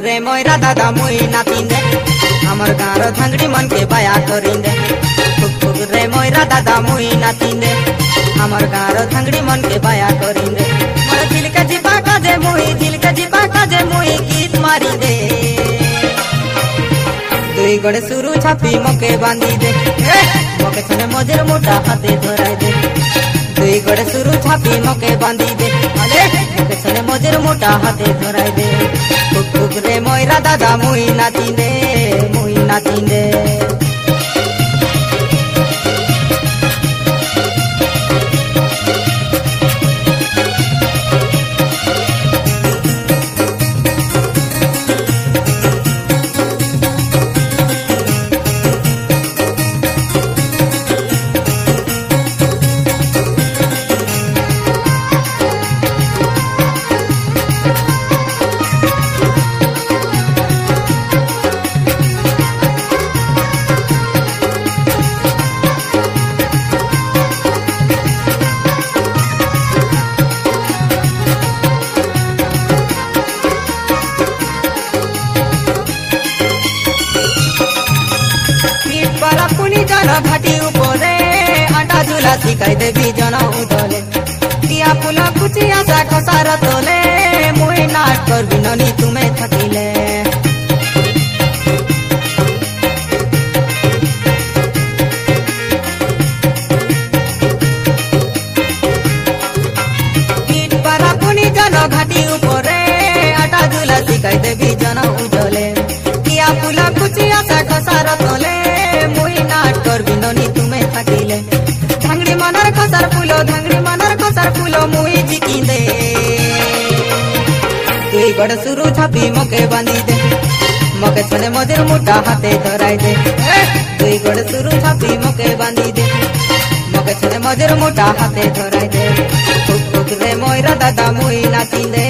रे मोयरा दादा मुई नातिन दे हमर गाँव धांगड़ी मन के बाया करिन दे फुक रे मोयरा दादा मुई नातिन दे हमर गाँव धांगड़ी मन के बाया करिन दे मोर दिल के जीवा काजे मुई गीत मारी दे दुई गड़े सुरु छापी मके बांधी दे मके छने मजेर मोटा हाथे धराई दे दुई गड़े सुरु छापी मके बांधी दे मके छने मजेर मोटा हाथे धराई दे फुक रे मोयरा दादा मुई नातिन दे घाटी उपरे आटा झूला शिखाई देवी जन उदले टिया फुला कुची आशा खसार तोले मुई नाट कर बिननी तुम्हें थकिले पीठ पारा पुनी जन घाटी उपरे आटा झूला शिखाई देवी जन उदले टिया फुला कुची आशा खसार तोले कर बिननी तुम्हें थकिले धांगड़ी मनर खसार फूलो मुई जिकी दे तुई गड़ सुरु छापी मके बांधी दे मके छने मजेर मोटा हाथे धराई दे तुई गड़ सुरु छापी मके बांधी दे मके छने मजेर मोटा हाथे धराई दे फुक रे मोयरा दादा मुई नातिन दे